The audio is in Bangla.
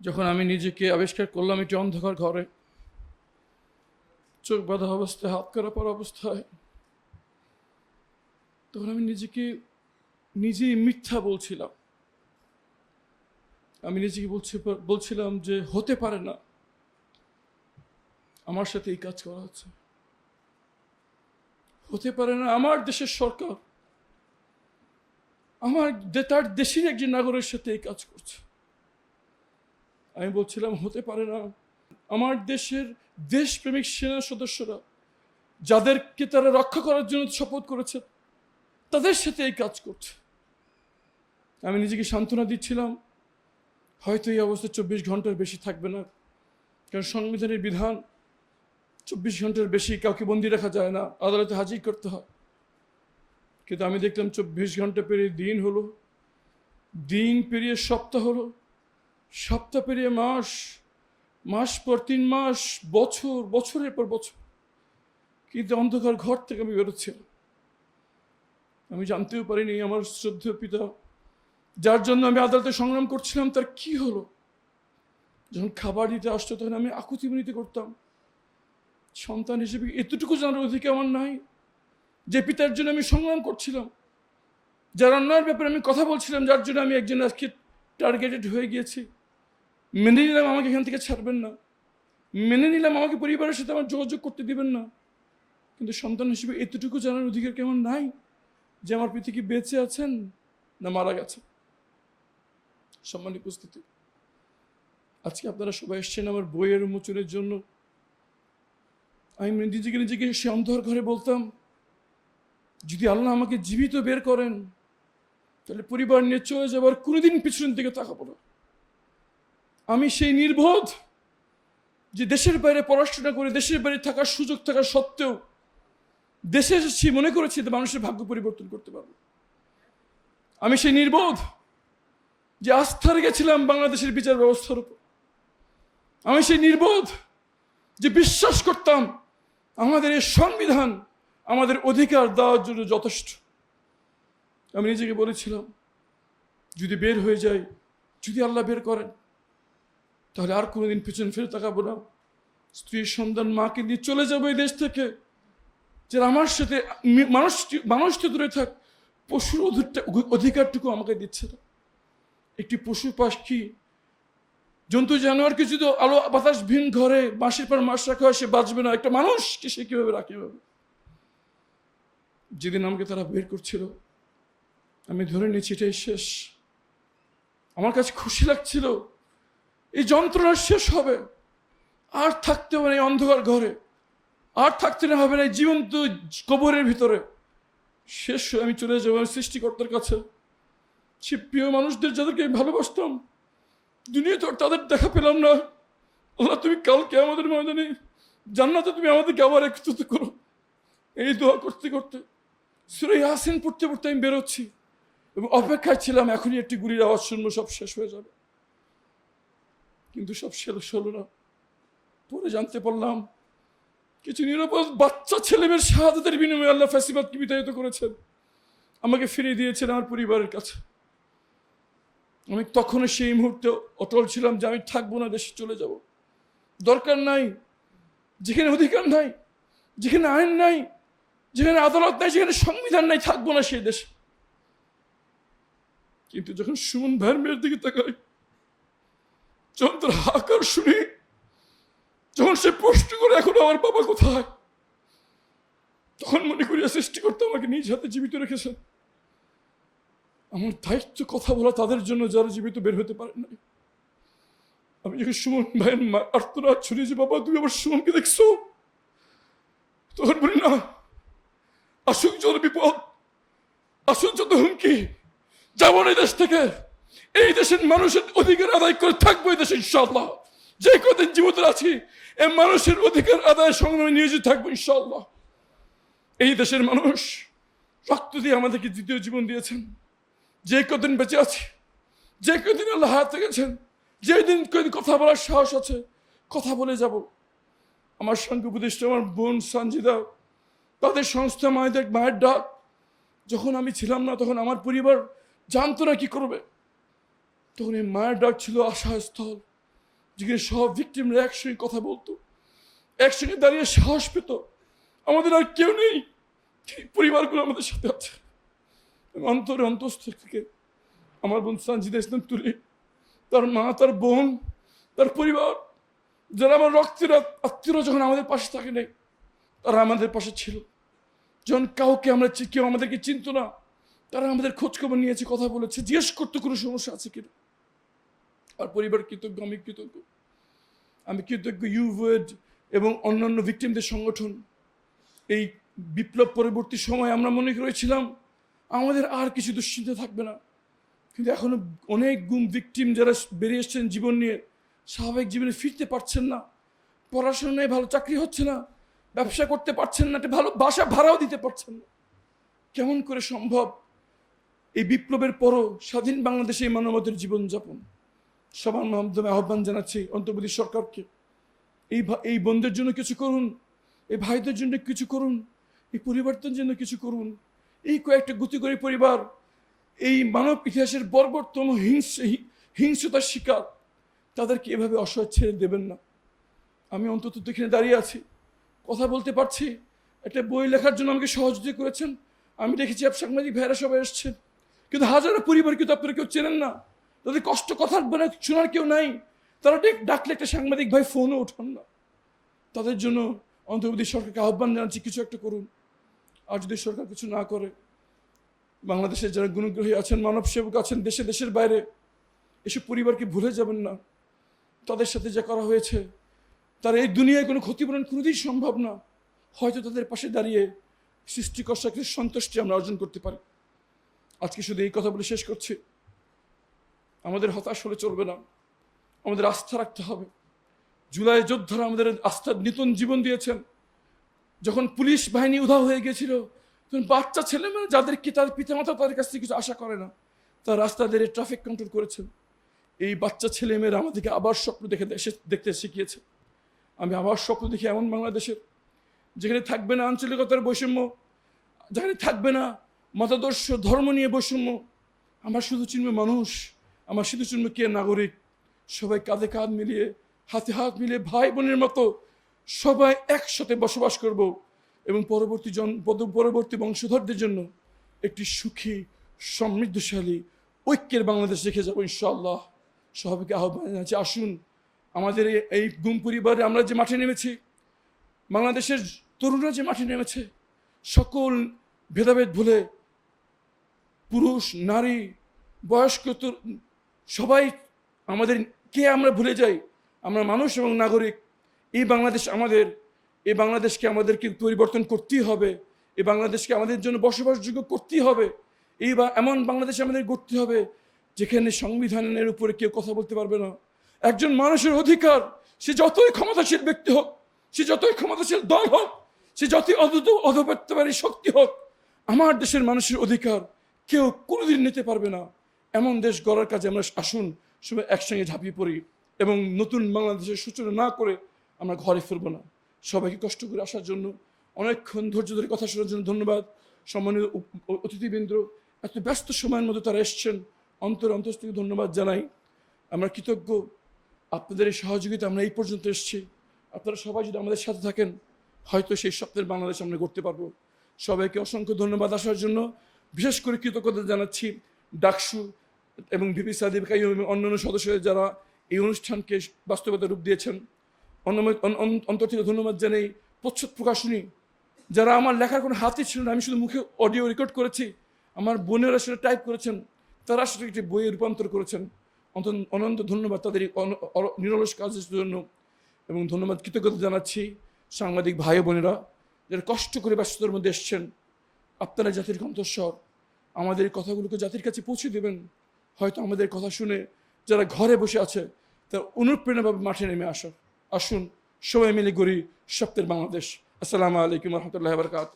যখন আমি নিজেকে আবিষ্কার করলাম একটি অন্ধকার ঘরে, চোখ বাঁধা অবস্থায়, হাত করা পর অবস্থায়, তখন আমি নিজেই মিথ্যা বলছিলাম। আমি নিজেকে বলছিলাম যে হতে পারে না আমার সাথে এই কাজ করা হচ্ছে, হতে পারে না আমার দেশের সরকার তার দেশের একজন নাগরিকের সাথে এই কাজ করছে। আমি বলছিলাম হতে পারে না আমার দেশের দেশপ্রেমিক সেনা সদস্যরা, যাদেরকে তারা রক্ষা করার জন্য শপথ করেছে, তাদের সাথে এই কাজ করছে। আমি নিজেকে সান্ত্বনা দিচ্ছিলাম, হয়তো এই অবস্থা 24 ঘন্টার বেশি থাকবে না, কারণ সংবিধানের বিধান 24 ঘন্টার বেশি কাউকে বন্দি রাখা যায় না, আদালতে হাজির করতে হয়। কিন্তু আমি দেখলাম 24 ঘন্টা পেরিয়ে দিন হলো, দিন পেরিয়ে সপ্তাহ হলো, সপ্তাহ পেরিয়ে মাস, মাস পর 3 মাস, বছর, বছরের পর বছর, কিন্তু অন্ধকার ঘর থেকে আমি বেরোচ্ছিলাম। আমি জানতেও পারিনি আমার শ্রদ্ধেয় পিতা, যার জন্য আমি আদালতে সংগ্রাম করছিলাম, তার কি হলো। যখন খাবার দিতে আসতো তখন আমি আকুতি মিনতি করতাম, সন্তান হিসেবে এতটুকু জানার অধিকার আমার নাই যে পিতার জন্য আমি সংগ্রাম করছিলাম, যার অন্যায়ের ব্যাপারে আমি কথা বলছিলাম, যার জন্য আমি একজন আজকে টার্গেটেড হয়ে গিয়েছি। মেনে নিলাম আমাকে এখান থেকে ছাড়বেন না, মেনে নিলাম আমাকে পরিবারের সাথে আমার যোগাযোগ করতে দিবেন না, কিন্তু সন্তান হিসেবে এতটুকু জানার অধিকার কেমন নাই যে আমার পিতা কি বেঁচে আছেন না মারা গেছে। সম্মানিত উপস্থিতি, আজকে আপনারা সবাই এসছেন আমার বইয়ের উন্মোচনের জন্য। আমি নিজেকে সে অন্ধকার ঘরে বলতাম, যদি আল্লাহ আমাকে জীবিত বের করেন তাহলে পরিবার নিয়ে চলে যাবার কোনোদিন পিছনের দিকে তাকাবো না। আমি সেই নির্বোধ যে দেশের বাইরে পড়াশোনা করে দেশের বাইরে থাকার সুযোগ থাকা সত্ত্বেও দেশে এসেছি মনে করেছি যে মানুষের ভাগ্য পরিবর্তন করতে পারবো। আমি সেই নির্বোধ যে আস্থা রেখেছিলাম বাংলাদেশের বিচার ব্যবস্থার উপর। আমি সেই নির্বোধ যে বিশ্বাস করতাম আমাদের এই সংবিধান আমাদের অধিকার দেওয়ার জন্য যথেষ্ট। আমি নিজেকে বলেছিলাম, যদি বের হয়ে যাই, যদি আল্লাহ বের করেন, তাহলে আর কোনোদিন পিছন ফিরে তাকাবো না। স্ত্রী সন্তান মাকে নিয়ে চলে যাবো এই দেশ থেকে, যে আমার সাথে মানুষ তো দূরে থাক, পশুর অধিকারটুকু আমাকে দিচ্ছে না। একটি পশু পাখি জন্তু জানোয়ারকে যদি আলো বাতাস ভিন ঘরে মাসের পর মাস রাখা হয়, সে বাঁচবে না, একটা মানুষকে সে কিভাবে রাখে হবে। যেদিন আমাকে তারা বের করছিল আমি ধরে নিয়েছি এটাই শেষ। আমার কাছে খুশি লাগছিল এই যন্ত্রণা শেষ হবে, আর থাকতে হবে না এই অন্ধকার ঘরে, আর থাকতে না হবে না এই জীবন্ত কবরের ভিতরে। শেষ হয়ে আমি চলে যাবো সৃষ্টিকর্তার কাছে। সে প্রিয় মানুষদের যাদেরকে আমি ভালোবাসতাম, দুনিয়া তো তাদের দেখা পেলাম না। আল্লাহ, তুমি কালকে আমাদের ময়দানে জান্নাতে তুমি আমাদেরকে আবার একত্রিত করো। এই দোয়া করতে করতে সূরা ইয়াসিন পড়তে পড়তে আমি বেরোচ্ছি এবং অপেক্ষায় ছিলাম এখনই একটি গুলির আওয়াজ শুনবো, সব শেষ হয়ে যাবে। কিন্তু সব শেষ হলো না। পরে জানতে পারলাম কিছু নিরাপদ বাচ্চা ছেলেমেয়ের শাহাদাতের বিনিময়ে আল্লাহ ফ্যাসিবাদকে বিতাড়িত করেছেন, আমাকে ফিরিয়ে দিয়েছেন আমার পরিবারের কাছে। আমি তখনও সেই মুহূর্তে অটল ছিলাম যে আমি থাকবো না, দেশে চলে যাব। দরকার নাই, যেখানে অধিকার নাই, যেখানে আইন নাই, যেখানে আদালত নাই, যেখানে সংবিধান নাই, থাকবো না সেই দেশে। কিন্তু যখন সুমন ভাইয়ের মেয়ের দিকে তাকাই, যখন তার হাহাকার শুনি, যখন সে প্রশ্ন করে এখন আমার বাবা কোথায়, তখন মনে করি সৃষ্টিকর্তা আমাকে নিজ হাতে জীবিত রেখেছেন। আমার দায়িত্ব কথা বলা তাদের জন্য যারা জীবিত বের হতে পারে না। আমি যখন সুমন ভাইয়ের আর্তনাদ ছড়িয়েছি, বাবা তুমি আবার সুমনকে দেখছো, তখন বলি না, আসুক যত বিপদ, আসুক যত হুমকি, যাবো না এই দেশ থেকে। এই দেশের মানুষের অধিকার আদায় করে থাকবো এই দেশে ইনশাআল্লাহ। যে কদিন জীবিত আছি এই মানুষের অধিকার আদায় সংগ্রামে নিয়োজিত থাকবো ইনশাআল্লাহ। এই দেশের মানুষ রক্ত দিয়ে আমাদেরকে দ্বিতীয় জীবন দিয়েছেন। যে কদিন বেঁচে আছি, যে কদিন আল্লাহ হায়াত রেখেছেন, যেদিন কদিন কথা বলার সাহস আছে, কথা বলে যাব। আমার সঙ্গে উপদেষ্টা আমার বোন সঞ্জিদা, তাদের সংস্থা মায়ের ডাক, যখন আমি ছিলাম না তখন আমার পরিবার জানতো না কি করবে, তখন এই মায়ের ডাক ছিল আশাস্থল। যেখানে সব ভিক্টিমরা একসঙ্গে কথা বলতো, একসঙ্গে দাঁড়িয়ে সাহস পেত। আমাদের আর কেউ নেই, পরিবারগুলো আমাদের সাথে আছে। অন্তরে অন্তঃস্থল থেকে আমার বোন সানজিদা ইসলাম তুলি, তার মা, তার বোন, তার পরিবার, যারা আমার রক্তের আত্মীয়রা যখন আমাদের পাশে থাকে নাই, তারা আমাদের পাশে ছিল। যখন কেউ আমাদেরকে চিনত না, তারা আমাদের খোঁজখবর নিয়েছে, কথা বলেছে, জিজ্ঞেস করতে কোনো সমস্যা আছে কিনা। আর পরিবার কৃতজ্ঞ, আমি কৃতজ্ঞ। আমি কৃতজ্ঞ ইউভয়েড এবং অন্যান্য ভিক্টিমদের সংগঠন। এই বিপ্লব পরবর্তী সময় আমরা মনে করেছিলাম আমাদের আর কিছু দুশ্চিন্তা থাকবে না, কিন্তু এখনো অনেক ভিক্টিম যারা বেরিয়ে এসছেন জীবন নিয়ে, স্বাভাবিক জীবনে ফিরতে পারছেন না, পড়াশোনা নেই, ভালো চাকরি হচ্ছে না, ব্যবসা করতে পারছেন না, একটা ভালো বাসা ভাড়াও দিতে পারছেন না। কেমন করে সম্ভব এই বিপ্লবের পরও স্বাধীন বাংলাদেশে এই মানবতার জীবনযাপন? সবার মাধ্যমে আহ্বান জানাচ্ছি অন্তর্বর্তী সরকারকে, এই বোনদের জন্য কিছু করুন, এই ভাইদের জন্য কিছু করুন, এই পরিবর্তনের জন্য কিছু করুন। এই কয়েকটা গুতিগরি পরিবার এই মানব ইতিহাসের বর্বরতম হিংস্রতার শিকার, তাদেরকে এভাবে অসহায় ছেড়ে দেবেন না। আমি অন্তত এখানে দাঁড়িয়ে আছি, কথা বলতে পারছি, একটা বই লেখার জন্য আমাকে সহযোগিতা করেছেন। আমি দেখেছি সাংবাদিক ভাইরা সবাই এসছেন, কিন্তু হাজারো পরিবার কিন্তু আপনারা কেউ চেনেন না, তাদের কষ্ট কথা শোনার কেউ নাই। তারা ডাকলে একটা সাংবাদিক ভাই ফোনও ওঠান না। তাদের জন্য অন্তর্বর্তী সরকারকে আহ্বান জানাচ্ছি, কিছু একটা করুন। আর যদি সরকার কিছু না করে, বাংলাদেশের যারা গুণগ্রহী আছেন, মানব সেবক আছেন দেশের বাইরে, এসব পরিবারকে ভুলে যাবেন না। তাদের সাথে যা করা হয়েছে, তার এই দুনিয়ায় কোনো ক্ষতিপূরণ কোনোদিন সম্ভব না। হয়তো তাদের পাশে দাঁড়িয়ে সৃষ্টিকর্তাকে সন্তুষ্টি আমরা অর্জন করতে পারি। আজকে শুধু এই কথা বলে শেষ করছি, আমাদের হতাশ হলে চলবে না, আমাদের আস্থা রাখতে হবে। জুলাই যোদ্ধারা আমাদের আস্থার নতুন জীবন দিয়েছেন। যখন পুলিশ বাহিনী উধাও হয়ে গেছিল, তখন বাচ্চা ছেলেমেয়েরা যাদেরকে তার পিতামাতা তাদের কাছ থেকে কিছু আশা করে না, তার রাস্তা দিয়ে ট্রাফিক কন্ট্রোল করেছেন। এই বাচ্চা ছেলেমেয়েরা আমাদেরকে আবার স্বপ্ন দেখতে শিখিয়েছে। আমি আবার স্বপ্ন দেখি এমন বাংলাদেশের, যেখানে থাকবে না আঞ্চলিকতার বৈষম্য, যেখানে থাকবে না মতাদর্শ ধর্ম নিয়ে বৈষম্য। আমার শুধু চিনবে মানুষ, আমার শুধু চিনবে কে নাগরিক। সবাই কাঁধে কাঁধ মিলিয়ে, হাতে হাত মিলিয়ে, ভাই বোনের মতো সবাই একসাথে বসবাস করব এবং পরবর্তী বংশধরদের জন্য একটি সুখী, সমৃদ্ধশালী, ঐক্যের বাংলাদেশ রেখে যাবো ইনশাআল্লাহ। সবাইকে আহ্বান জানাচ্ছি, আসুন আমাদের এই গুম পরিবারে আমরা যে মাঠে নেমেছি, বাংলাদেশের তরুণরা যে মাঠে নেমেছে, সকল ভেদাভেদ ভুলে পুরুষ, নারী, বয়স্ক সবাই আমরা ভুলে যাই। আমরা মানুষ এবং নাগরিক। এই বাংলাদেশ আমাদের, এই বাংলাদেশকে আমাদেরকে পরিবর্তন করতেই হবে। এই বাংলাদেশকে আমাদের জন্য বসবাসযোগ্য করতেই হবে। এমন বাংলাদেশ আমাদের গড়তে হবে যেখানে সংবিধানের উপরে কেউ কথা বলতে পারবে না। একজন মানুষের অধিকার, সে যতই ক্ষমতাশীল ব্যক্তি হোক, সে যতই ক্ষমতাশীল দল হোক, সে যতই অধপত্যবাদী শক্তি হোক, আমার দেশের মানুষের অধিকার কেউ কোনোদিন নিতে পারবে না। এমন দেশ গড়ার কাজে আমরা আসুন সবাই একসঙ্গে ঝাঁপিয়ে পড়ি এবং নতুন বাংলাদেশের সূচনা না করে আমরা ঘরে ফিরবো না। সবাইকে কষ্ট করে আসার জন্য, অনেকক্ষণ ধৈর্য ধরে কথা শোনার জন্য ধন্যবাদ। সম্মানিত অতিথিবৃন্দ, এত ব্যস্ত সময়ের মধ্যে তারা এসছেন, অন্তর থেকে ধন্যবাদ জানাই। আমরা কৃতজ্ঞ আপনাদের এই সহযোগিতা, আমরা এই পর্যন্ত এসেছি। আপনারা সবাই যদি আমাদের সাথে থাকেন, হয়তো সেই স্বপ্নের বাংলাদেশ আমরা গড়তে পারবো। সবাইকে অসংখ্য ধন্যবাদ আসার জন্য। বিশেষ করে কৃতজ্ঞতা জানাচ্ছি ডাকসু এবং ভিপি সাদিক কাইয়ুম এবং অন্যান্য সদস্যদের যারা এই অনুষ্ঠানকে বাস্তবতার রূপ দিয়েছেন। অন্তর থেকে ধন্যবাদ জানাই প্রচ্ছদ প্রকাশনী, যারা আমার লেখার কোনো হাতই ছিল না, আমি শুধু মুখে অডিও রেকর্ড করেছি, আমার বোনেরা সেটা টাইপ করেছেন, তারা সেটা একটি বইয়ে রূপান্তর করেছেন। অনন্ত ধন্যবাদ তাদের নিরলস কাজের জন্য। এবং ধন্যবাদ কৃতজ্ঞতা জানাচ্ছি সাংবাদিক ভাই বোনেরা, যারা কষ্ট করে ব্যস্ততার মধ্যে এসছেন। আপনারা জাতির কণ্ঠস্বর, আমাদের কথাগুলোকে জাতির কাছে পৌঁছে দেবেন। হয়তো আমাদের কথা শুনে যারা ঘরে বসে আছে, তারা অনুপ্রেরণাভাবে মাঠে নেমে আসুন। সবাই মিলে গড়ি স্বপ্নের বাংলাদেশ। আসসালামু আলাইকুম রহমতুল্লাহ বারকাত।